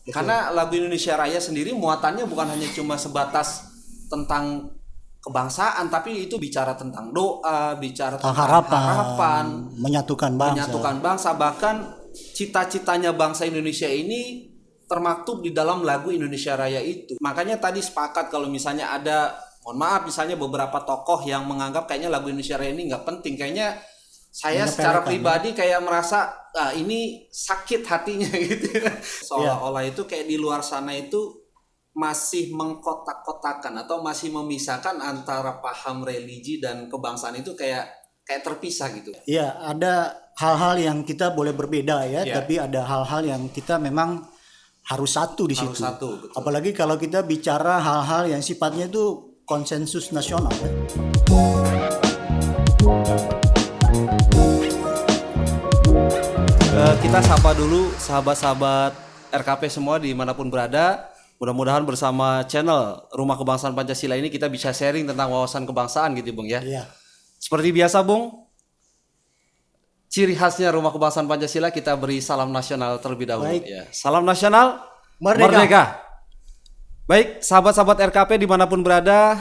Karena lagu Indonesia Raya sendiri muatannya bukan hanya cuma sebatas tentang kebangsaan, tapi itu bicara tentang doa, bicara tentang harapan, menyatukan bangsa, bahkan cita-citanya bangsa Indonesia ini termaktub di dalam lagu Indonesia Raya itu. Makanya tadi sepakat kalau misalnya ada, mohon maaf, misalnya beberapa tokoh yang menganggap kayaknya lagu Indonesia Raya ini nggak penting, kayaknya saya secara pribadi kayak merasa ini sakit hatinya gitu. Seolah-olah itu kayak di luar sana itu masih mengkotak-kotakan atau masih memisahkan antara paham religi dan kebangsaan itu kayak terpisah gitu. Iya, ada hal-hal yang kita boleh berbeda ya, tapi ada hal-hal yang kita memang harus satu di situ. Betul. Apalagi kalau kita bicara hal-hal yang sifatnya itu konsensus nasional. Kita sapa dulu sahabat-sahabat RKP semua dimanapun berada. Mudah-mudahan bersama channel Rumah Kebangsaan Pancasila ini kita bisa sharing tentang wawasan kebangsaan gitu Bung ya. Iya. Seperti biasa Bung, ciri khasnya Rumah Kebangsaan Pancasila kita beri salam nasional terlebih dahulu. Ya. Salam nasional, merdeka. Baik, sahabat-sahabat RKP dimanapun berada,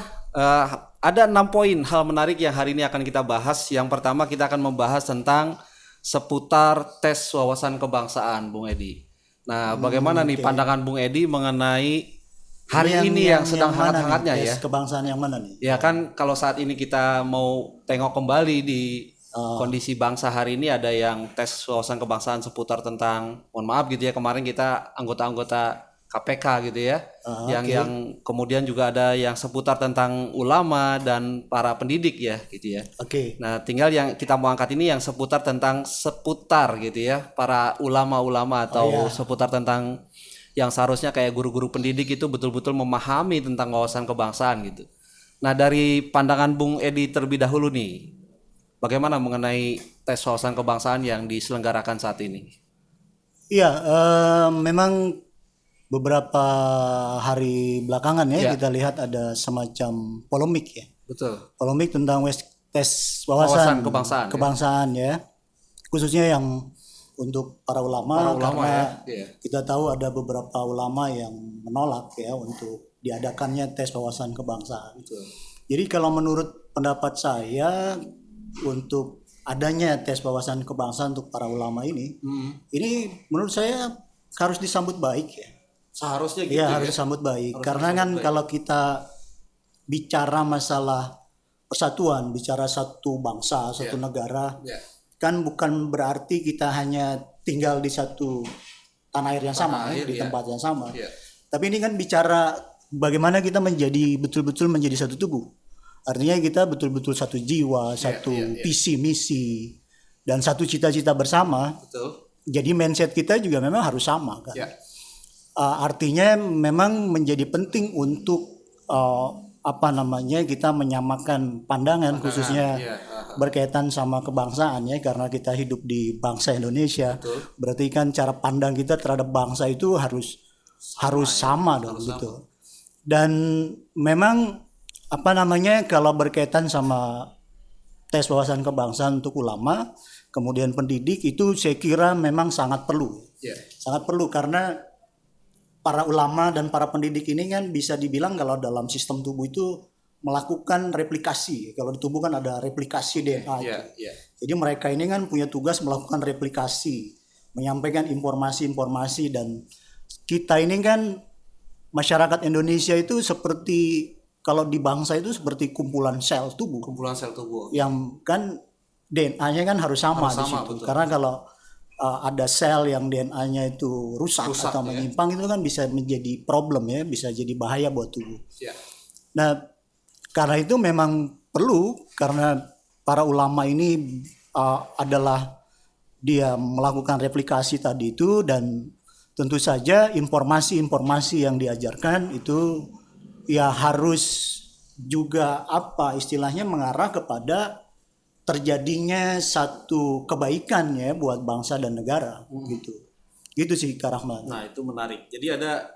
ada 6 poin hal menarik yang hari ini akan kita bahas. Yang pertama kita akan membahas tentang seputar tes wawasan kebangsaan, Bung Edi. Nah, bagaimana nih pandangan Bung Edi mengenai hari ini yang sedang hangat-hangatnya ya? Kebangsaan yang mana nih? Ya kan, kalau saat ini kita mau tengok kembali di kondisi bangsa hari ini, ada yang tes wawasan kebangsaan seputar tentang, mohon maaf gitu ya, kemarin kita anggota-anggota KPK gitu ya, yang kemudian juga ada yang seputar tentang ulama dan para pendidik ya gitu ya. Nah, tinggal yang kita mau angkat ini yang seputar gitu ya, para ulama-ulama atau seputar tentang yang seharusnya kayak guru-guru pendidik itu betul-betul memahami tentang wawasan kebangsaan gitu. Nah, dari pandangan Bung Edi terlebih dahulu nih, bagaimana mengenai tes wawasan kebangsaan yang diselenggarakan saat ini? Iya, memang beberapa hari belakangan ya kita lihat ada semacam polemik ya. Betul. Polemik tentang tes wawasan kebangsaan ya. Khususnya yang untuk para ulama karena kita tahu ada beberapa ulama yang menolak ya untuk diadakannya tes wawasan kebangsaan. Betul. Jadi kalau menurut pendapat saya untuk adanya tes wawasan kebangsaan untuk para ulama ini menurut saya harus disambut baik ya. Seharusnya gitu ya. Harus disambut baik karena kan kalau kita bicara masalah persatuan, bicara satu bangsa, satu negara, kan bukan berarti kita hanya tinggal di satu tanah air yang sama, di tempat yang sama. Tapi ini kan bicara bagaimana kita betul-betul menjadi satu tubuh. Artinya kita betul-betul satu jiwa, satu visi misi dan satu cita-cita bersama. Betul. Jadi mindset kita juga memang harus sama kan. Artinya memang menjadi penting untuk kita menyamakan pandangan khususnya berkaitan sama kebangsaan ya, karena kita hidup di bangsa Indonesia. Betul. Berarti kan cara pandang kita terhadap bangsa itu harus sama dong gitu. Dan memang kalau berkaitan sama tes wawasan kebangsaan untuk ulama kemudian pendidik itu saya kira memang sangat perlu. Sangat perlu karena para ulama dan para pendidik ini kan bisa dibilang kalau dalam sistem tubuh itu melakukan replikasi. Kalau di tubuh kan ada replikasi DNA. Jadi mereka ini kan punya tugas melakukan replikasi, menyampaikan informasi-informasi, dan kita ini kan masyarakat Indonesia itu seperti kalau di bangsa itu seperti kumpulan sel tubuh. Yang kan DNA-nya kan harus sama di situ. Betul. Karena kalau ada sel yang DNA-nya itu rusak atau menyimpang itu kan bisa menjadi problem ya, bisa jadi bahaya buat tubuh. Nah, karena itu memang perlu, karena para ulama ini adalah dia melakukan replikasi tadi itu, dan tentu saja informasi-informasi yang diajarkan itu ya harus juga istilahnya mengarah kepada terjadinya satu kebaikan ya buat bangsa dan negara gitu sih Kak Rahmat. Nah, itu menarik. Jadi ada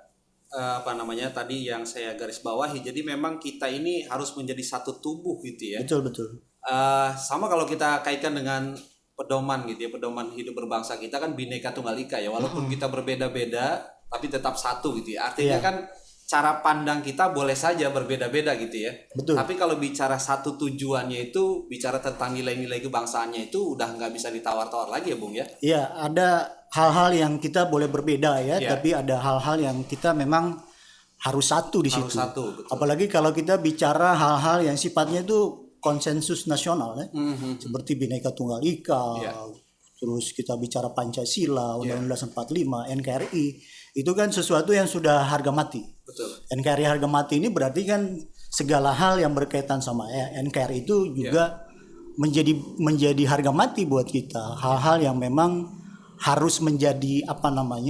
tadi yang saya garis bawahi. Jadi memang kita ini harus menjadi satu tubuh gitu ya. Betul. Sama kalau kita kaitkan dengan pedoman gitu ya, pedoman hidup berbangsa kita kan Bhinneka Tunggal Ika ya. Walaupun kita berbeda-beda, tapi tetap satu gitu ya. Artinya Iya. kan cara pandang kita boleh saja berbeda-beda gitu ya. Betul. Tapi kalau bicara satu tujuannya itu, bicara tentang nilai-nilai kebangsaannya itu udah nggak bisa ditawar-tawar lagi ya Bung ya. Iya, ada hal-hal yang kita boleh berbeda ya, Iya. tapi ada hal-hal yang kita memang harus satu di Harus situ. satu, betul. Apalagi kalau kita bicara hal-hal yang sifatnya itu konsensus nasional ya, seperti Bhinneka Tunggal Ika, Iya. terus kita bicara Pancasila, Undang-Undang 45, NKRI, itu kan sesuatu yang sudah harga mati. Betul. NKRI harga mati ini berarti kan segala hal yang berkaitan sama NKRI itu juga menjadi harga mati buat kita. Hal-hal yang memang harus menjadi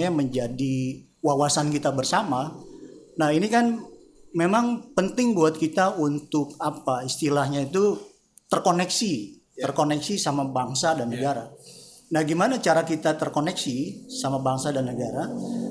menjadi wawasan kita bersama. Nah, ini kan memang penting buat kita untuk istilahnya itu terkoneksi sama bangsa dan negara. Nah, gimana cara kita terkoneksi sama bangsa dan negara?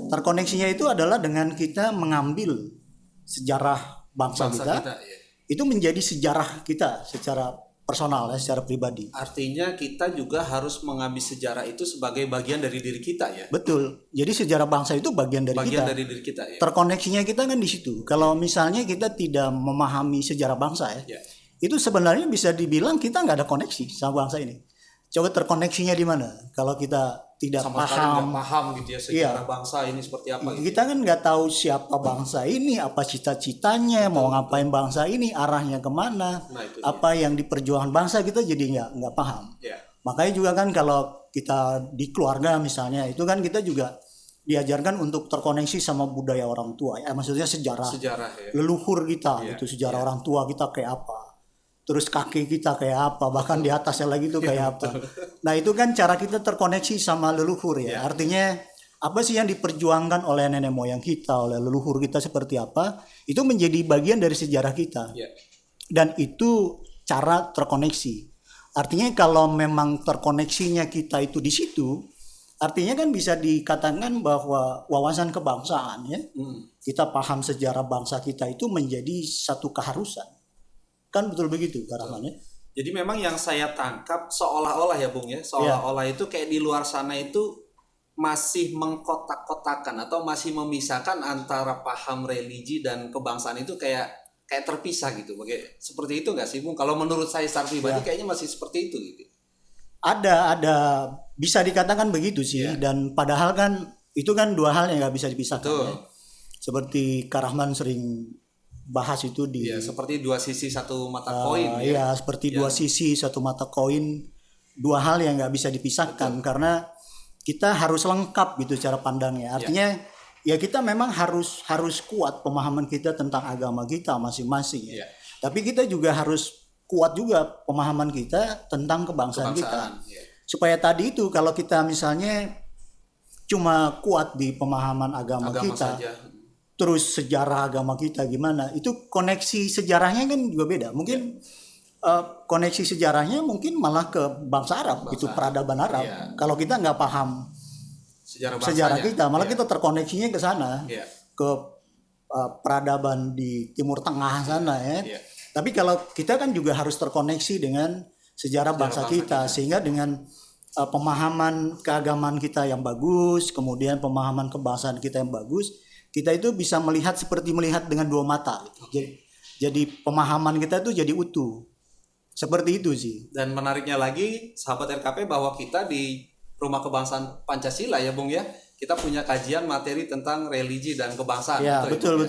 Terkoneksinya itu adalah dengan kita mengambil sejarah bangsa kita. ya. Itu menjadi sejarah kita secara personal ya, secara pribadi. Artinya kita juga harus mengambil sejarah itu sebagai bagian dari diri kita ya. Betul. Jadi sejarah bangsa itu bagian dari Bagian kita. dari diri kita ya. Terkoneksinya kita kan di situ. Kalau misalnya kita tidak memahami sejarah bangsa Ya. itu sebenarnya bisa dibilang kita nggak ada koneksi sama bangsa ini. Coba terkoneksinya di mana? Kalau kita tidak Sama sekali nggak paham, paham gitu ya sejarah bangsa ini seperti apa gitu. kita kan nggak tahu siapa bangsa ini, apa cita-citanya, mau ngapain bangsa ini, arahnya kemana, Nah, itu apa yang diperjuangkan bangsa, kita jadi nggak paham. Ya. Makanya juga kan kalau kita di keluarga misalnya, itu kan kita juga diajarkan untuk terkoneksi sama budaya orang tua, ya maksudnya sejarah ya. leluhur kita, itu sejarah orang tua kita kayak apa. Terus kaki kita kayak apa, bahkan di atasnya lagi tuh kayak apa. Nah, itu kan cara kita terkoneksi sama leluhur ya. Artinya apa sih yang diperjuangkan oleh nenek moyang kita, oleh leluhur kita seperti apa, itu menjadi bagian dari sejarah kita. Ya. Dan itu cara terkoneksi. Artinya kalau memang terkoneksinya kita itu di situ, artinya kan bisa dikatakan bahwa wawasan kebangsaan ya, kita paham sejarah bangsa kita itu menjadi satu keharusan. Kan betul begitu Kak Rahman ya? Jadi memang yang saya tangkap seolah-olah ya Bung ya, seolah-olah itu kayak di luar sana itu masih mengkotak-kotakan atau masih memisahkan antara paham religi dan kebangsaan itu kayak terpisah gitu. Seperti itu nggak sih Bung? Kalau menurut saya secara pribadi kayaknya masih seperti itu gitu. Ada bisa dikatakan begitu sih. Dan padahal kan itu kan dua hal yang nggak bisa dipisahkan ya. Seperti Kak Rahman sering bahas itu di seperti dua sisi satu mata koin seperti dua sisi satu mata koin, dua hal yang nggak bisa dipisahkan. Karena kita harus lengkap gitu cara pandangnya. Artinya ya kita memang harus kuat pemahaman kita tentang agama kita masing-masing ya. Tapi kita juga harus kuat juga pemahaman kita tentang kebangsaan kita. Supaya tadi itu kalau kita misalnya cuma kuat di pemahaman agama kita saja, terus sejarah agama kita gimana, itu koneksi sejarahnya kan juga beda. Mungkin koneksi sejarahnya mungkin malah ke bangsa Arab, itu peradaban Arab. Kalau kita nggak paham sejarah kita, malah kita terkoneksinya ke sana, ke peradaban di Timur Tengah sana ya. Tapi kalau kita kan juga harus terkoneksi dengan sejarah bangsa kita, sehingga dengan pemahaman keagamaan kita yang bagus, kemudian pemahaman kebangsaan kita yang bagus, kita itu bisa melihat seperti melihat dengan dua mata. Jadi pemahaman kita itu jadi utuh. Seperti itu sih. Dan menariknya lagi, sahabat RKP, bahwa kita di Rumah Kebangsaan Pancasila ya Bung ya, kita punya kajian materi tentang religi dan kebangsaan. Ya, betul.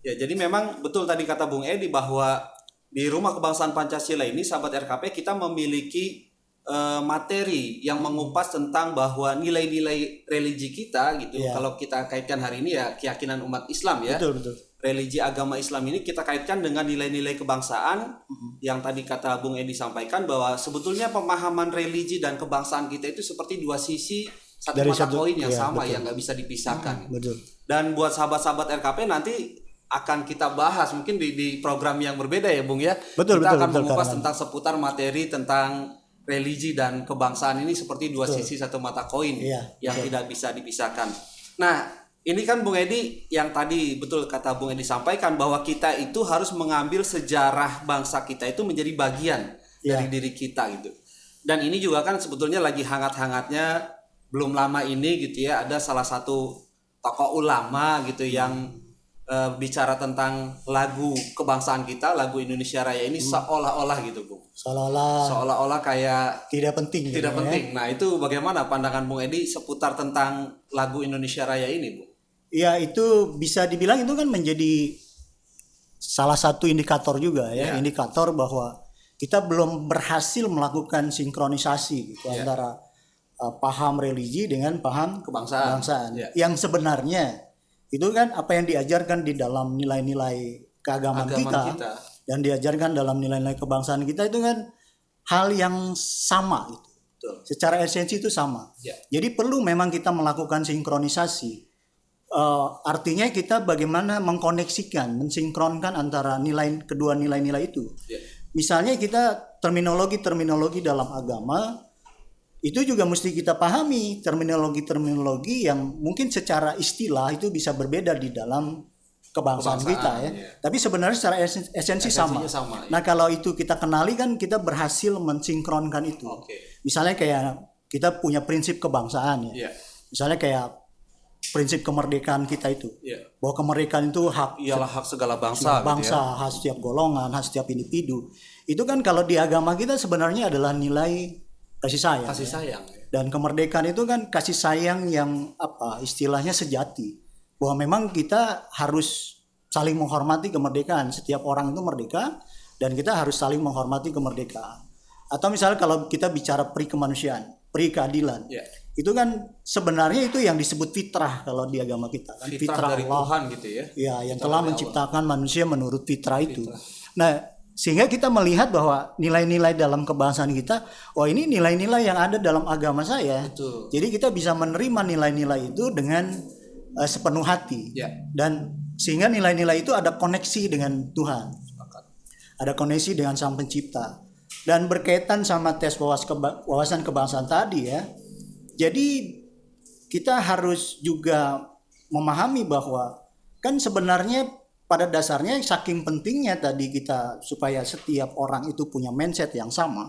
Ya, jadi memang betul tadi kata Bung Edi bahwa di Rumah Kebangsaan Pancasila ini, sahabat RKP, kita memiliki materi yang mengupas tentang bahwa nilai-nilai religi kita gitu. Kalau kita kaitkan hari ini ya keyakinan umat Islam ya. Betul. Religi agama Islam ini kita kaitkan dengan nilai-nilai kebangsaan yang tadi kata Bung Edi sampaikan, bahwa sebetulnya pemahaman religi dan kebangsaan kita itu seperti dua sisi satu mata koin yang sama, yang nggak bisa dipisahkan. Betul. Dan buat sahabat-sahabat RKP nanti akan kita bahas mungkin di program yang berbeda ya Bung ya. Kita akan mengupas tentang seputar materi tentang religi dan kebangsaan ini seperti dua sisi satu mata koin yang tidak bisa dipisahkan. Nah, ini kan Bung Edi yang tadi betul kata Bung Edi sampaikan, bahwa kita itu harus mengambil sejarah bangsa kita itu menjadi bagian dari diri kita gitu. Dan ini juga kan sebetulnya lagi hangat-hangatnya belum lama ini gitu ya, ada salah satu tokoh ulama gitu yang bicara tentang lagu kebangsaan kita, lagu Indonesia Raya ini seolah-olah gitu, Bung. Seolah-olah kayak tidak penting. Tidak penting. Nah, itu bagaimana pandangan Bung Edi seputar tentang lagu Indonesia Raya ini, Bung? Ya, itu bisa dibilang itu kan menjadi salah satu indikator juga ya, indikator bahwa kita belum berhasil melakukan sinkronisasi gitu antara paham religi dengan paham kebangsaan. Yang sebenarnya itu kan apa yang diajarkan di dalam nilai-nilai keagamaan kita dan diajarkan dalam nilai-nilai kebangsaan kita itu kan hal yang sama gitu. Betul. Secara esensi itu sama. Jadi perlu memang kita melakukan sinkronisasi. Artinya kita bagaimana mengkoneksikan, mensinkronkan antara kedua nilai-nilai itu. Misalnya kita terminologi dalam agama itu juga mesti kita pahami, terminologi yang mungkin secara istilah itu bisa berbeda di dalam kebangsaan kita ya. Tapi sebenarnya secara esensi sama. Nah, kalau itu kita kenali kan kita berhasil mensinkronkan itu. Misalnya kayak kita punya prinsip kebangsaan ya. Misalnya kayak prinsip kemerdekaan kita itu. Bahwa kemerdekaan itu ialah hak segala bangsa gitu ya. Hak setiap golongan, hak setiap individu. Itu kan kalau di agama kita sebenarnya adalah nilai kasih sayang. Dan kemerdekaan itu kan kasih sayang yang istilahnya sejati. Bahwa memang kita harus saling menghormati kemerdekaan. Setiap orang itu merdeka dan kita harus saling menghormati kemerdekaan. Atau misalnya kalau kita bicara kemanusiaan, keadilan. Itu kan sebenarnya itu yang disebut fitrah kalau di agama kita. Fitrah dari Allah, Tuhan gitu ya. Ya, yang telah menciptakan manusia menurut fitrah itu. Nah, sehingga kita melihat bahwa nilai-nilai dalam kebangsaan kita, ini nilai-nilai yang ada dalam agama saya. Betul. Jadi kita bisa menerima nilai-nilai itu dengan sepenuh hati. Dan sehingga nilai-nilai itu ada koneksi dengan Tuhan. Ada koneksi dengan Sang Pencipta. Dan berkaitan sama tes wawasan kebangsaan tadi ya. Jadi kita harus juga memahami bahwa kan sebenarnya pada dasarnya saking pentingnya tadi kita supaya setiap orang itu punya mindset yang sama,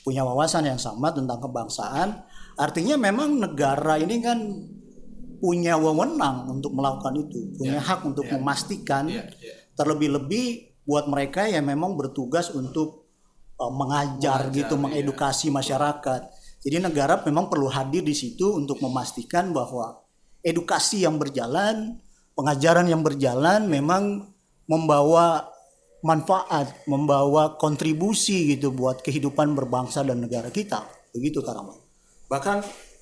punya wawasan yang sama tentang kebangsaan. Artinya memang negara ini kan punya wewenang untuk melakukan itu, punya hak untuk memastikan. Terlebih-lebih buat mereka yang memang bertugas untuk mengajar gitu, mengedukasi masyarakat. Jadi negara memang perlu hadir di situ untuk memastikan bahwa edukasi yang berjalan, pengajaran yang berjalan memang membawa manfaat, membawa kontribusi gitu buat kehidupan berbangsa dan negara kita. Begitu Kak Rahman. Bahkan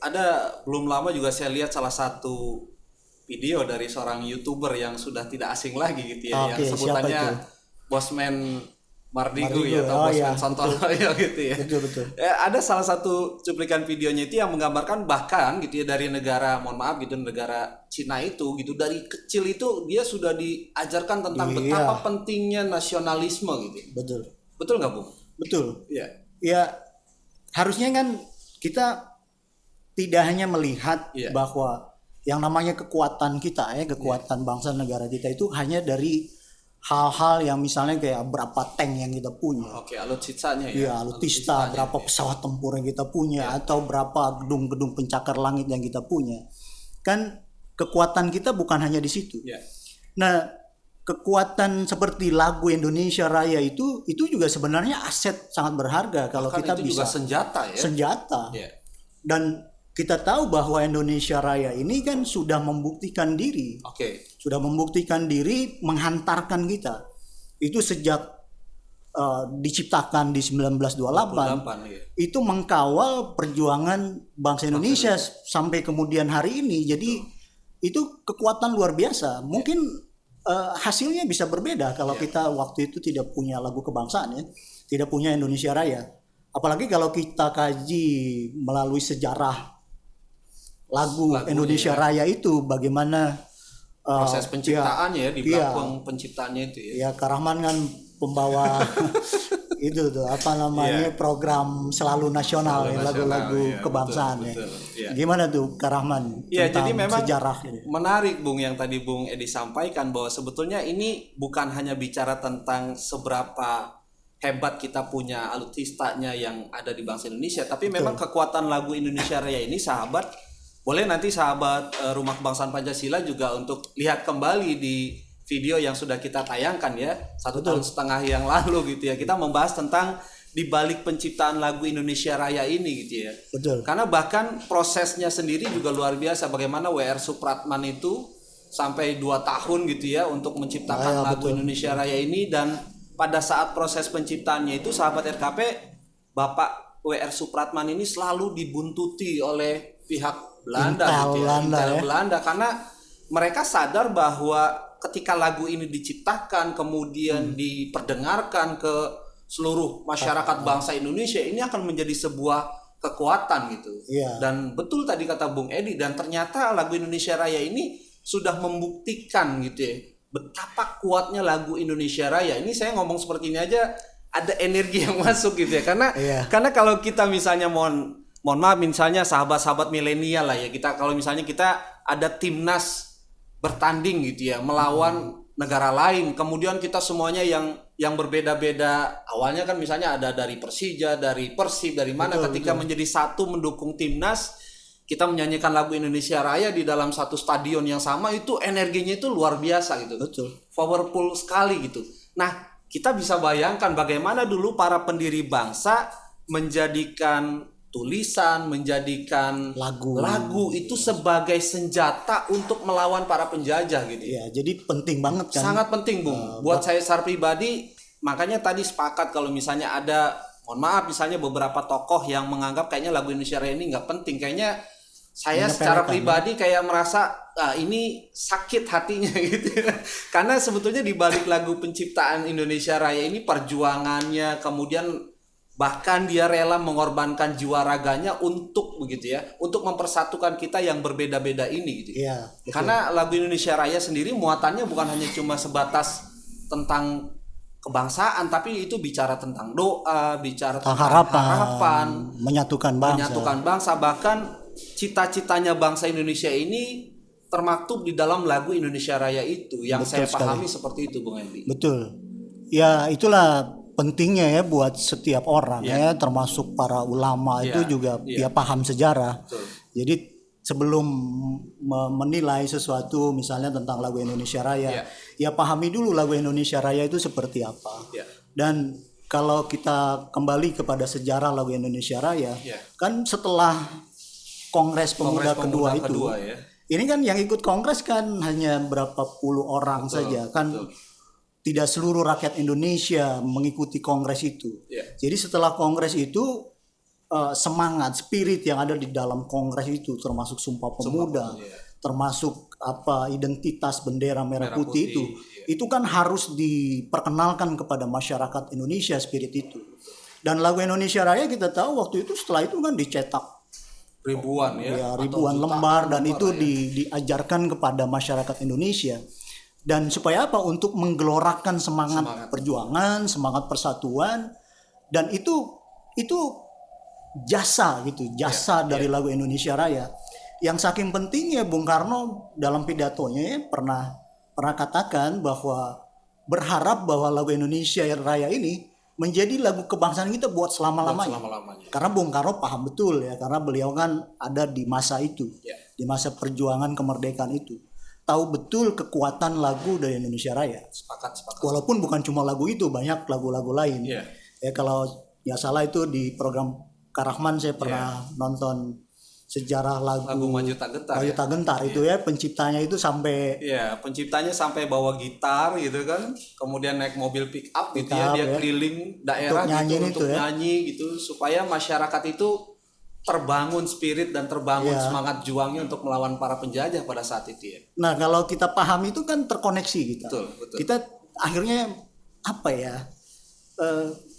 ada belum lama juga saya lihat salah satu video dari seorang YouTuber yang sudah tidak asing lagi gitu ya, yang sebutannya Bosman Mardigu ya, atau Bosman Santono ya gitu ya. Betul. Ada salah satu cuplikan videonya itu yang menggambarkan bahkan gitu ya dari negara, mohon maaf gitu, negara Cina itu gitu, dari kecil itu dia sudah diajarkan tentang betapa pentingnya nasionalisme gitu. Betul nggak Bung? Betul. Ya harusnya kan kita tidak hanya melihat bahwa yang namanya kekuatan kita kekuatan bangsa negara kita itu hanya dari hal-hal yang misalnya kayak berapa tank yang kita punya. Alutsistanya ya. Iya, alutsista, berapa pesawat tempur yang kita punya atau berapa gedung-gedung pencakar langit yang kita punya. Kan kekuatan kita bukan hanya di situ. Nah, kekuatan seperti lagu Indonesia Raya itu juga sebenarnya aset sangat berharga kalau kita itu bisa juga senjata. Dan kita tahu bahwa Indonesia Raya ini kan sudah membuktikan diri. Sudah membuktikan diri menghantarkan kita. Itu sejak diciptakan di 1928. Itu mengkawal perjuangan bangsa Indonesia sampai kemudian hari ini. Jadi itu kekuatan luar biasa. Mungkin hasilnya bisa berbeda kalau kita waktu itu tidak punya lagu kebangsaan tidak punya Indonesia Raya. Apalagi kalau kita kaji melalui sejarah lagu Indonesia Raya itu bagaimana proses penciptaannya di belakang penciptanya itu ya. Kak Rahman kan pembawa itu tuh program selalu nasional lagu-lagu kebangsaan betul. Gimana tuh Kak Rahman tentang jadi memang sejarah ini? Menarik Bung yang tadi Bung Edi sampaikan bahwa sebetulnya ini bukan hanya bicara tentang seberapa hebat kita punya alutsistanya yang ada di bangsa Indonesia, tapi memang kekuatan lagu Indonesia Raya ini sahabat Boleh nanti sahabat Rumah Kebangsaan Pancasila juga untuk lihat kembali di video yang sudah kita tayangkan ya 1,5 tahun yang lalu gitu ya. Kita membahas tentang di balik penciptaan lagu Indonesia Raya ini gitu ya. Betul. Karena bahkan prosesnya sendiri juga luar biasa, bagaimana W.R. Supratman itu sampai 2 tahun gitu ya untuk menciptakan lagu Indonesia Raya ini. Dan pada saat proses penciptaannya itu sahabat RKP, Bapak W.R. Supratman ini selalu dibuntuti oleh pihak Belanda gitu ya, Belanda, karena mereka sadar bahwa ketika lagu ini diciptakan kemudian diperdengarkan ke seluruh masyarakat bangsa Indonesia, ini akan menjadi sebuah kekuatan gitu. Dan betul tadi kata Bung Edi, dan ternyata lagu Indonesia Raya ini sudah membuktikan gitu ya betapa kuatnya lagu Indonesia Raya. Ini saya ngomong seperti ini aja ada energi yang masuk gitu ya, karena kalau kita misalnya mohon maaf misalnya sahabat-sahabat milenial lah ya, kita kalau misalnya kita ada timnas bertanding gitu ya melawan negara lain, kemudian kita semuanya yang berbeda-beda, awalnya kan misalnya ada dari Persija, dari Persib, dari mana, ketika menjadi satu mendukung timnas, kita menyanyikan lagu Indonesia Raya di dalam satu stadion yang sama, itu energinya itu luar biasa gitu. Powerful sekali gitu. Nah, kita bisa bayangkan bagaimana dulu para pendiri bangsa menjadikan tulisan, menjadikan lagu itu sebagai senjata untuk melawan para penjajah gitu. Ya, jadi penting banget kan. Sangat penting, Bung. Buat saya secara pribadi, makanya tadi sepakat kalau misalnya ada, mohon maaf misalnya beberapa tokoh yang menganggap kayaknya lagu Indonesia Raya ini nggak penting. Kayaknya saya secara pribadi kayak merasa ini sakit hatinya gitu. Karena sebetulnya di balik lagu penciptaan Indonesia Raya ini perjuangannya, kemudian bahkan dia rela mengorbankan jiwa raganya untuk begitu ya, untuk mempersatukan kita yang berbeda-beda ini gitu. Karena lagu Indonesia Raya sendiri muatannya bukan hanya cuma sebatas tentang kebangsaan, tapi itu bicara tentang doa, bicara tentang harapan, menyatukan bangsa, bahkan cita-citanya bangsa Indonesia ini termaktub di dalam lagu Indonesia Raya itu, yang saya pahami seperti itu, Bung Endi. Betul. Ya, itulah pentingnya ya buat setiap orang ya, termasuk para ulama itu juga dia paham sejarah. Jadi sebelum menilai sesuatu misalnya tentang lagu Indonesia Raya, ya pahami dulu lagu Indonesia Raya itu seperti apa. Dan kalau kita kembali kepada sejarah lagu Indonesia Raya, kan setelah Kongres Pemuda kedua itu, ini kan yang ikut kongres kan hanya berapa puluh orang saja kan. Tidak seluruh rakyat Indonesia mengikuti kongres itu. Jadi setelah kongres itu semangat, spirit yang ada di dalam kongres itu, termasuk Sumpah Pemuda, termasuk identitas bendera merah putih itu kan harus diperkenalkan kepada masyarakat Indonesia, spirit itu. Dan lagu Indonesia Raya kita tahu waktu itu setelah itu kan dicetak ribuan lembar, dan itu diajarkan kepada masyarakat Indonesia. Dan supaya apa? Untuk menggelorakan semangat perjuangan, semangat persatuan, dan itu jasa dari lagu Indonesia Raya. Yang saking pentingnya Bung Karno dalam pidatonya pernah katakan bahwa berharap bahwa lagu Indonesia Raya ini menjadi lagu kebangsaan kita buat selama-lamanya. Karena Bung Karno paham betul ya, karena beliau kan ada di masa itu, di masa perjuangan kemerdekaan itu. Tahu betul kekuatan lagu dari Indonesia Raya. Sepakat. Walaupun bukan cuma lagu itu, banyak lagu-lagu lain. Ya kalau nggak salah itu di program Karahman saya pernah nonton sejarah lagu Maju Tak Gentar itu ya, penciptanya itu sampai bawa gitar gitu kan, kemudian naik mobil pick up gitu ya, dia keliling daerah untuk nyanyi gitu, supaya masyarakat itu terbangun spirit dan terbangun semangat juangnya untuk melawan para penjajah pada saat itu ya. Nah, kalau kita paham itu kan terkoneksi kita. Betul. Kita akhirnya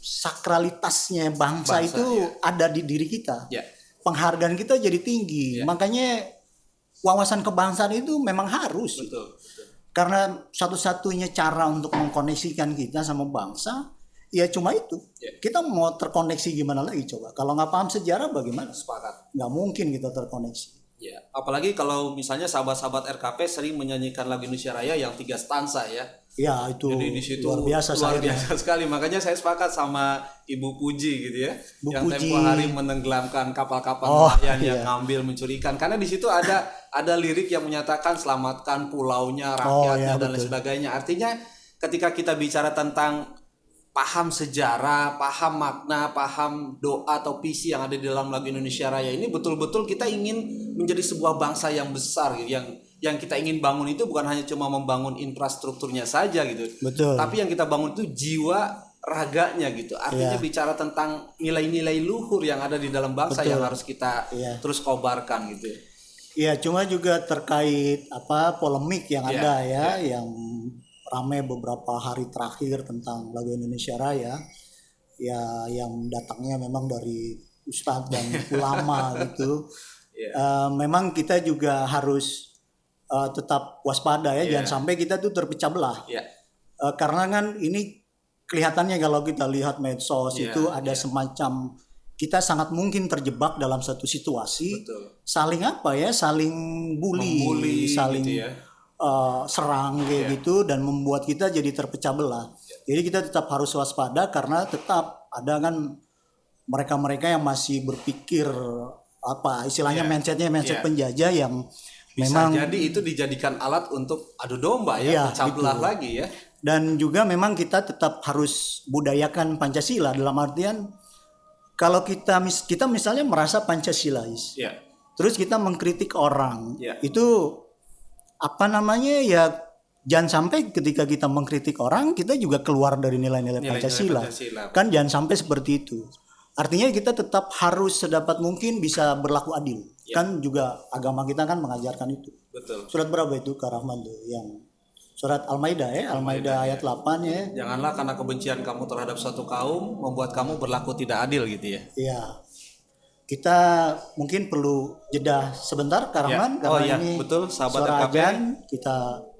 sakralitasnya bangsa itu ada di diri kita. Penghargaan kita jadi tinggi. Makanya wawasan kebangsaan itu memang harus. Betul. Karena satu-satunya cara untuk mengkoneksikan kita sama bangsa ya cuma itu. Kita mau terkoneksi gimana lagi coba? Kalau nggak paham sejarah bagaimana? Sepakat. Nggak mungkin kita terkoneksi. Ya, apalagi kalau misalnya sahabat-sahabat RKP sering menyanyikan lagu Indonesia Raya yang 3 stanza ya. Ya itu Jadi di situ luar biasa sekali. Makanya saya sepakat sama Ibu Puji gitu ya, Bu yang Puji. tempo hari menenggelamkan kapal-kapal nelayan yang ngambil mencuri ikan. Karena di situ ada lirik yang menyatakan selamatkan pulaunya, rakyatnya dan lain sebagainya. Artinya ketika kita bicara tentang paham sejarah, paham makna, paham doa atau visi yang ada di dalam lagu Indonesia Raya ini, betul-betul kita ingin menjadi sebuah bangsa yang besar gitu, yang kita ingin bangun itu bukan hanya cuma membangun infrastrukturnya saja gitu. Betul. Tapi yang kita bangun itu jiwa raganya gitu. Artinya bicara tentang nilai-nilai luhur yang ada di dalam bangsa yang harus kita terus kobarkan gitu. Iya, cuma juga terkait polemik yang ada yang ramai beberapa hari terakhir tentang lagu Indonesia Raya, ya yang datangnya memang dari ustadz dan ulama gitu. Memang kita juga harus tetap waspada ya, jangan sampai kita tuh terpecah belah. Karena kan ini kelihatannya kalau kita lihat medsos itu ada semacam kita sangat mungkin terjebak dalam satu situasi. Saling saling bully saling gitu serang kayak gitu, dan membuat kita jadi terpecah belah. Jadi kita tetap harus waspada karena tetap ada kan mereka-mereka yang masih berpikir istilahnya mindset penjajah yang bisa memang jadi itu dijadikan alat untuk adu domba pecah belah lagi ya. Dan juga memang kita tetap harus budayakan Pancasila dalam artian kalau kita misalnya merasa Pancasilais, terus kita mengkritik orang, itu jangan sampai ketika kita mengkritik orang kita juga keluar dari nilai-nilai Pancasila. Kan jangan sampai seperti itu. Artinya kita tetap harus sedapat mungkin bisa berlaku adil. Kan juga agama kita kan mengajarkan itu. Betul. Surat berapa itu Kak Rahman tuh? Yang surat Al-Maidah Al-Maidah ayat 8 ya. Janganlah karena kebencian kamu terhadap suatu kaum membuat kamu berlaku tidak adil gitu ya. Iya. Kita mungkin perlu jeda sebentar Kak Rahman karena ini betul sahabat RKP.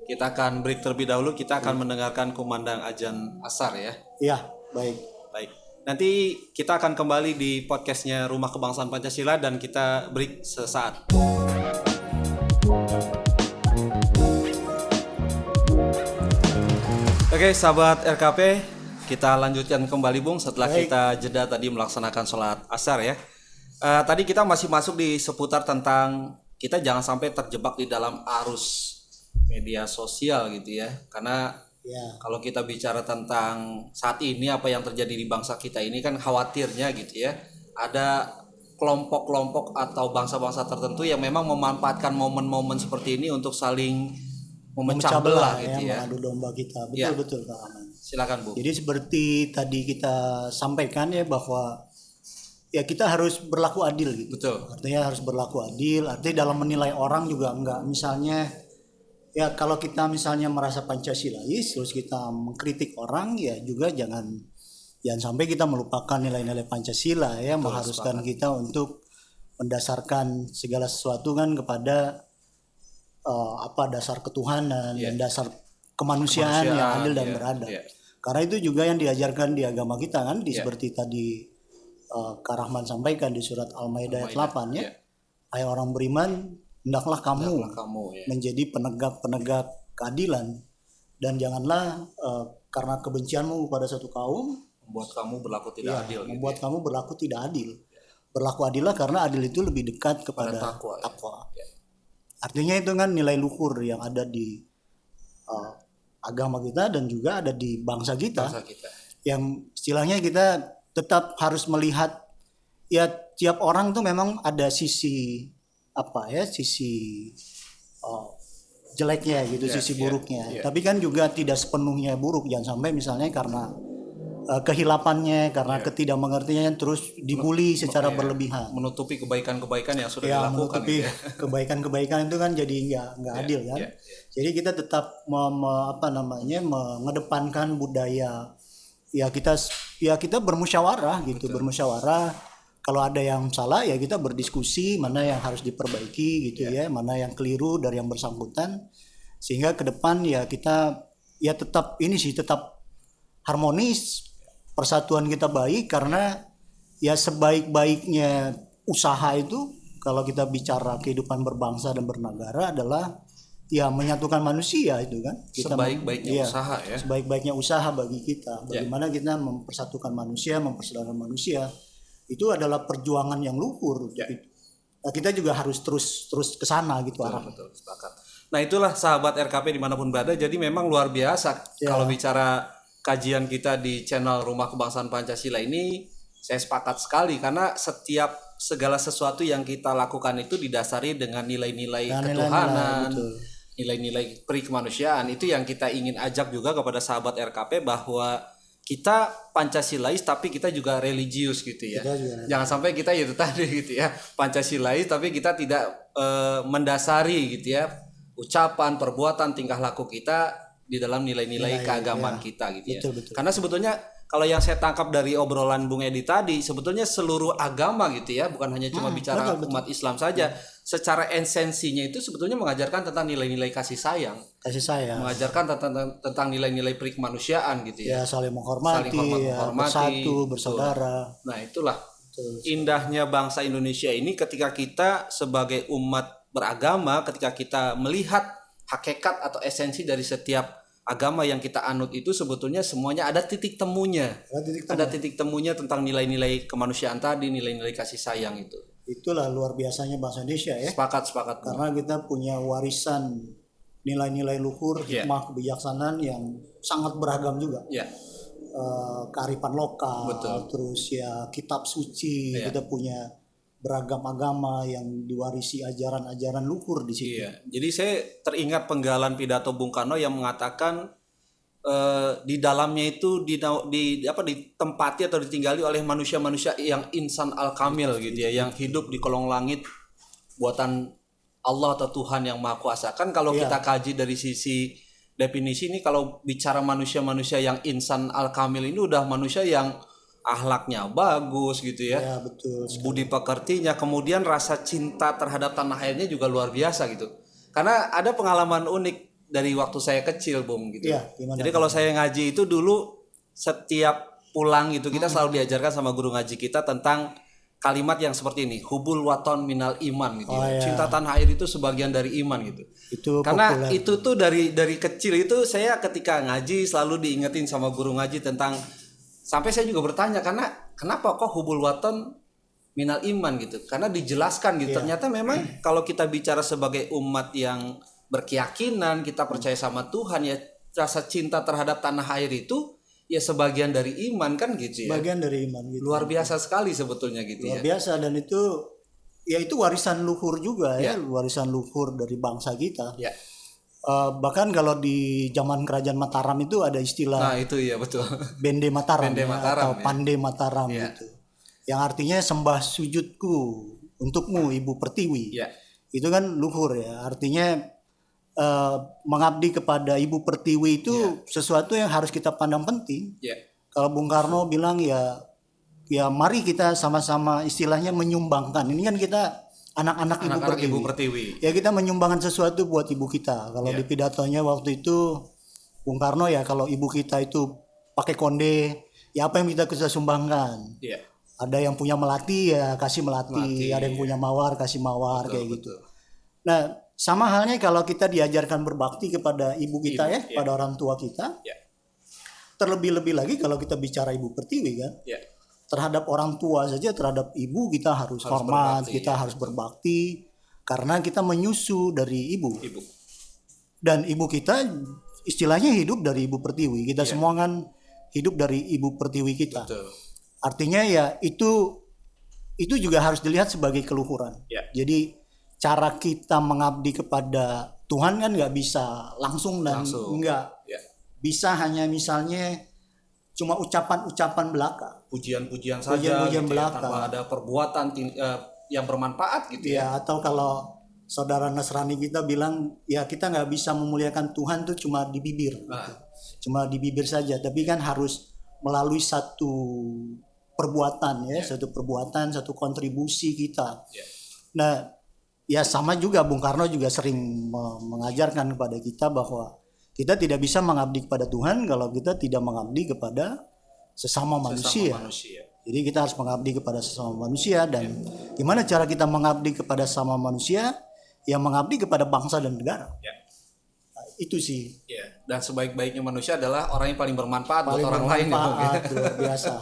Kita akan break terlebih dahulu, kita akan mendengarkan kumandang azan asar ya. Iya, baik. Nanti kita akan kembali di podcastnya Rumah Kebangsaan Pancasila dan kita break sesaat. Oke, sahabat RKP, kita lanjutkan kembali Bung setelah kita jeda tadi melaksanakan sholat asar ya. Tadi kita masih masuk di seputar tentang kita jangan sampai terjebak di dalam arus media sosial gitu ya. Karena kalau kita bicara tentang saat ini apa yang terjadi di bangsa kita ini kan khawatirnya gitu ya. Ada kelompok-kelompok atau bangsa-bangsa tertentu yang memang memanfaatkan momen-momen seperti ini untuk saling memecah belah gitu ya. Mengadu domba kita. Betul Kak Rahman. Silakan Bu. Jadi seperti tadi kita sampaikan ya bahwa kita harus berlaku adil gitu. Betul. Artinya harus berlaku adil. Artinya dalam menilai orang juga enggak. Misalnya kalau kita misalnya merasa Pancasilais terus kita mengkritik orang juga jangan sampai kita melupakan nilai-nilai Pancasila ya. Betul, mengharuskan kita untuk mendasarkan segala sesuatu kan kepada dasar ketuhanan dan dasar kemanusiaan yang adil dan beradab. Karena itu juga yang diajarkan di agama kita kan seperti tadi Kak Rahman sampaikan di surat Al-Maidah ayat 8 ya. Hai orang beriman, hendaklah kamu menjadi penegak keadilan dan janganlah karena kebencianmu kepada satu kaum membuat kamu berlaku tidak adil. Membuat kamu berlaku tidak adil. Berlaku adillah karena adil itu lebih dekat kepada takwa. Artinya itu kan nilai luhur yang ada di agama kita dan juga ada di bangsa kita. Yang istilahnya kita tetap harus melihat tiap orang tuh memang ada sisi jeleknya gitu, sisi buruknya. Tapi kan juga tidak sepenuhnya buruk. Jangan sampai misalnya karena kehilapannya, karena ketidakmengertiannya terus dibully secara berlebihan. Menutupi kebaikan-kebaikan yang sudah dilakukan. Menutupi kebaikan-kebaikan itu kan jadi nggak adil kan. Jadi kita tetap mengedepankan budaya kita bermusyawarah gitu. Betul. Bermusyawarah, kalau ada yang salah kita berdiskusi mana yang harus diperbaiki gitu ya, mana yang keliru dari yang bersangkutan, sehingga ke depan kita tetap harmonis, persatuan kita baik, karena sebaik-baiknya usaha itu kalau kita bicara kehidupan berbangsa dan bernegara adalah ya menyatukan manusia itu kan. Sebaik-baiknya usaha ya. Sebaik-baiknya usaha bagi kita. Bagaimana kita mempersatukan manusia, mempersatukan manusia. Itu adalah perjuangan yang luhur untuk itu. Nah, kita juga harus terus ke sana gitu arahnya. Betul, sepakat. Nah, itulah sahabat RKP dimanapun berada. Jadi memang luar biasa kalau bicara kajian kita di channel Rumah Kebangsaan Pancasila ini, saya sepakat sekali karena segala sesuatu yang kita lakukan itu didasari dengan nilai-nilai ketuhanan, nilai-nilai perikemanusiaan. Itu yang kita ingin ajak juga kepada sahabat RKP bahwa kita Pancasilais tapi kita juga religius gitu ya. Jangan sampai kita itu tadi gitu ya, Pancasilais tapi kita tidak mendasari gitu ya ucapan, perbuatan, tingkah laku kita di dalam nilai-nilai keagamaan kita gitu ya. Betul. Karena sebetulnya kalau yang saya tangkap dari obrolan Bung Edi tadi, sebetulnya seluruh agama gitu ya, bukan hanya cuma bicara umat Islam saja. Secara esensinya itu sebetulnya mengajarkan tentang nilai-nilai kasih sayang. Mengajarkan tentang nilai-nilai perikemanusiaan gitu ya. Saling menghormati, bersatu, bersaudara. Nah, itulah indahnya bangsa Indonesia ini ketika kita sebagai umat beragama, ketika kita melihat hakikat atau esensi dari setiap agama yang kita anut itu sebetulnya semuanya ada titik temunya. Ada titik temunya tentang nilai-nilai kemanusiaan tadi, nilai-nilai kasih sayang itu. Itulah luar biasanya bangsa Indonesia ya. Sepakat. Karena kita punya warisan nilai-nilai luhur, hikmah, kebijaksanaan yang sangat beragam juga. Kearifan lokal, terus ya kitab suci, kita punya beragam agama yang diwarisi ajaran-ajaran luhur di situ. Jadi saya teringat penggalan pidato Bung Karno yang mengatakan di dalamnya itu ditempati atau ditinggali oleh manusia-manusia yang insan al-kamil gitu ya, yang hidup di kolong langit buatan Allah atau Tuhan yang Maha Kuasa. Kan kalau kita kaji dari sisi definisi ini, kalau bicara manusia-manusia yang insan al-kamil ini udah manusia yang akhlaknya bagus gitu ya. Betul. Budi pekertinya, kemudian rasa cinta terhadap tanah airnya juga luar biasa gitu. Karena ada pengalaman unik dari waktu saya kecil, Bung gitu. Jadi kalau saya ngaji itu dulu setiap pulang gitu kita selalu diajarkan sama guru ngaji kita tentang kalimat yang seperti ini, hubul waton minal iman gitu. Cinta tanah air itu sebagian dari iman gitu. Karena populer. Itu tuh dari kecil itu saya ketika ngaji selalu diingetin sama guru ngaji tentang. Sampai saya juga bertanya kenapa kok hubul waton minal iman gitu. Karena dijelaskan gitu. Ternyata memang kalau kita bicara sebagai umat yang berkeyakinan, kita percaya sama Tuhan ya, rasa cinta terhadap tanah air itu ya sebagian dari iman kan gitu ya. Sebagian dari iman gitu. Luar biasa sekali sebetulnya gitu Luar biasa, dan itu warisan luhur juga ya, warisan luhur dari bangsa kita. Bahkan kalau di zaman kerajaan Mataram itu ada istilah itu betul. Bende Mataram, atau Pande Mataram gitu. Yang artinya sembah sujudku untukmu Ibu Pertiwi. Itu kan luhur ya. Artinya mengabdi kepada Ibu Pertiwi itu sesuatu yang harus kita pandang penting. Kalau Bung Karno bilang ya mari kita sama-sama istilahnya menyumbangkan. Ini kan kita anak-anak Ibu Pertiwi. Ya kita menyumbangkan sesuatu buat ibu kita. Kalau di pidatonya waktu itu Bung Karno ya, kalau ibu kita itu pakai konde, ya apa yang kita sumbangkan. Ada yang punya melati ya kasih melati. Ada yang punya mawar kasih mawar, kayak gitu. Nah, sama halnya kalau kita diajarkan berbakti kepada ibu kita pada orang tua kita. Terlebih-lebih lagi kalau kita bicara Ibu Pertiwi kan. Terhadap orang tua saja, terhadap ibu kita harus hormat, kita harus berbakti karena kita menyusu dari ibu. Dan ibu kita istilahnya hidup dari Ibu Pertiwi. Kita semua kan hidup dari Ibu Pertiwi kita. Artinya ya itu juga harus dilihat sebagai keluhuran. Jadi cara kita mengabdi kepada Tuhan kan nggak bisa langsung nggak bisa hanya misalnya cuma ucapan-ucapan belaka, pujian-pujian saja, pujian belaka, tanpa ada perbuatan yang bermanfaat gitu ya. Atau kalau saudara Nasrani kita bilang ya kita nggak bisa memuliakan Tuhan tuh cuma di bibir, cuma di bibir saja, tapi kan harus melalui satu perbuatan satu perbuatan, satu kontribusi kita. Nah, ya sama juga Bung Karno juga sering mengajarkan kepada kita bahwa kita tidak bisa mengabdi kepada Tuhan kalau kita tidak mengabdi kepada sesama manusia. Jadi kita harus mengabdi kepada sesama manusia, dan gimana cara kita mengabdi kepada sesama manusia? Yang mengabdi kepada bangsa dan negara. Nah, itu sih. Dan sebaik-baiknya manusia adalah orang yang paling bermanfaat buat orang lain. Luar biasa.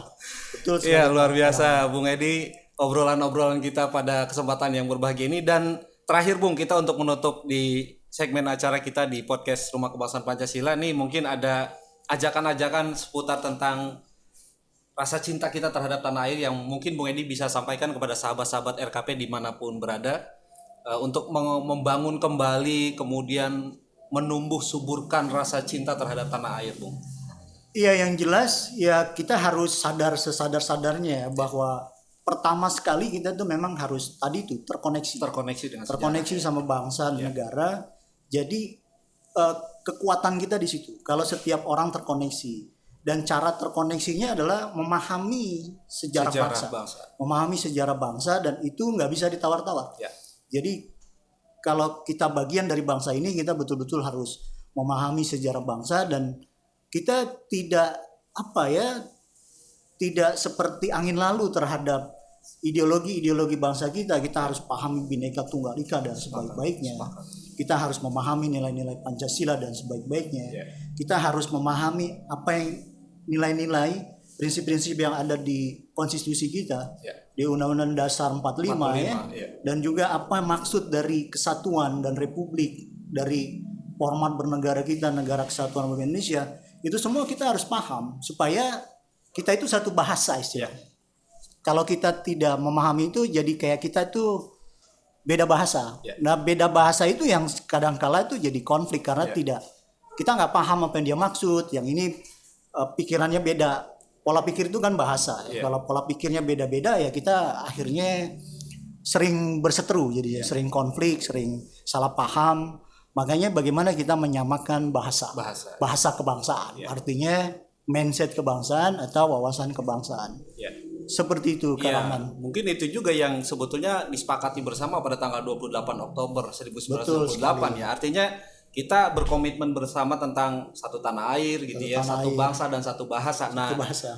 Betul sekali. Iya, luar biasa Bung Edi, obrolan-obrolan kita pada kesempatan yang berbahagia ini. Dan terakhir Bung, kita untuk menutup di segmen acara kita di podcast Rumah Kebangsaan Pancasila nih, mungkin ada ajakan-ajakan seputar tentang rasa cinta kita terhadap tanah air yang mungkin Bung Edi bisa sampaikan kepada sahabat-sahabat RKP dimanapun berada, untuk membangun kembali, kemudian menumbuh suburkan rasa cinta terhadap tanah air, Bung. Iya, yang jelas ya kita harus sadar sesadar-sadarnya ya, bahwa pertama sekali kita tuh memang harus tadi tuh terkoneksi dengan terkoneksi sama bangsa dan negara. Jadi kekuatan kita di situ. Kalau setiap orang terkoneksi, dan cara terkoneksinya adalah memahami sejarah bangsa. Memahami sejarah bangsa, dan itu nggak bisa ditawar-tawar. Jadi kalau kita bagian dari bangsa ini, kita betul-betul harus memahami sejarah bangsa, dan kita tidak tidak seperti angin lalu terhadap ideologi bangsa kita. Kita harus pahami Bhinneka Tunggal Ika dan sebaik-baiknya. Kita harus memahami nilai-nilai Pancasila dan sebaik-baiknya. Kita harus memahami apa yang nilai-nilai, prinsip-prinsip yang ada di konstitusi kita, di Undang-Undang Dasar 45 dan juga apa maksud dari kesatuan dan republik, dari format bernegara kita, Negara Kesatuan Republik Indonesia. Itu semua kita harus paham supaya kita itu satu bahasa istilahnya. Kalau kita tidak memahami itu, jadi kayak kita itu beda bahasa. Nah, beda bahasa itu yang kadang-kala itu jadi konflik karena kita nggak paham apa yang dia maksud. Yang ini pikirannya beda. Pola pikir itu kan bahasa. Kalau pola pikirnya beda-beda, ya kita akhirnya sering berseteru, jadi sering konflik, sering salah paham. Makanya bagaimana kita menyamakan bahasa kebangsaan. Artinya mindset kebangsaan atau wawasan kebangsaan. Seperti itu Karaman. Mungkin itu juga yang sebetulnya disepakati bersama pada tanggal 28 Oktober 1998 ya. Artinya kita berkomitmen bersama tentang satu tanah air gitu ya, satu bangsa dan satu bahasa. Nah,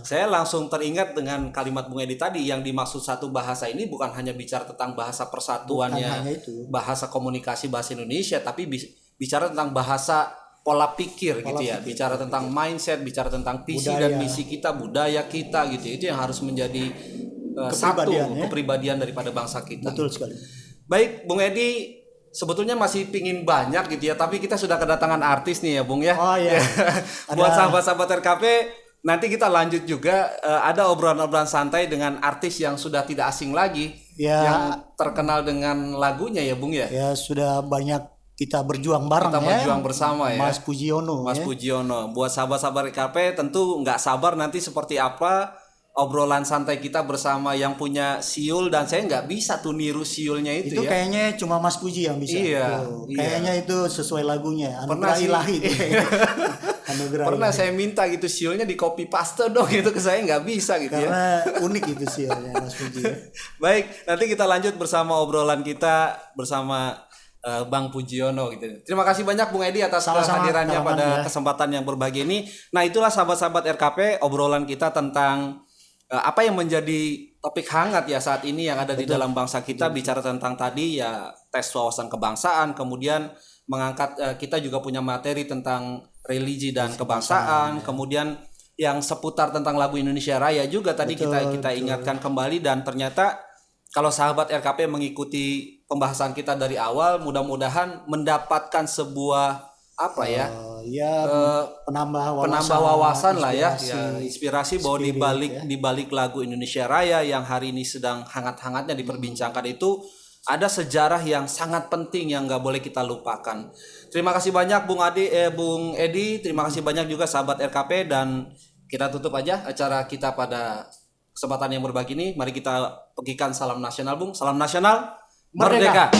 saya langsung teringat dengan kalimat Bung Edi tadi, yang dimaksud satu bahasa ini bukan hanya bicara tentang bahasa persatuannya, bahasa komunikasi bahasa Indonesia, tapi bicara tentang bahasa pola pikir gitu ya, bicara tentang mindset, bicara tentang visi dan misi kita, budaya kita gitu. Itu yang harus menjadi satu kepribadian daripada bangsa kita. Betul sekali. Baik, Bung Edi, sebetulnya masih pingin banyak gitu ya, tapi kita sudah kedatangan artis nih ya Bung ya. Oh iya. Buat sahabat-sahabat RKP, nanti kita lanjut juga, ada obrolan-obrolan santai dengan artis yang sudah tidak asing lagi, yang terkenal dengan lagunya ya Bung ya. Ya, sudah banyak kita berjuang bareng, berjuang bersama ya. Mas Pujiono. Pujiono. Buat sahabat-sahabat RKP tentu nggak sabar nanti seperti apa obrolan santai kita bersama yang punya siul, dan saya nggak bisa tuh niru siulnya itu ya. Itu kayaknya cuma Mas Puji yang bisa. Kayaknya itu sesuai lagunya. Anugerah Ilahi. Pernah saya minta gitu siulnya di copy paste dong, itu ke saya nggak bisa gitu. Karena unik itu siulnya Mas Puji. Baik, nanti kita lanjut bersama obrolan kita bersama Bang Pujiono gitu. Terima kasih banyak Bung Edi atas kehadirannya pada kesempatan yang berbahagia ini. Nah, itulah sahabat-sahabat RKP, obrolan kita tentang apa yang menjadi topik hangat ya saat ini yang ada di dalam bangsa kita. Bicara tentang tadi ya tes wawasan kebangsaan, kemudian mengangkat kita juga punya materi tentang religi dan kebangsaan, kemudian yang seputar tentang lagu Indonesia Raya juga tadi kita ingatkan kembali. Dan ternyata kalau sahabat RKP mengikuti pembahasan kita dari awal, mudah-mudahan mendapatkan sebuah penambah wawasan lah ya, inspirasi bahwa di balik lagu Indonesia Raya yang hari ini sedang hangat-hangatnya diperbincangkan itu ada sejarah yang sangat penting yang nggak boleh kita lupakan. Terima kasih banyak Bung Edi, terima kasih banyak juga sahabat RKP, dan kita tutup aja acara kita pada kesempatan yang berbagi ini. Mari kita pegikan salam nasional Bung. Salam nasional, Merdeka.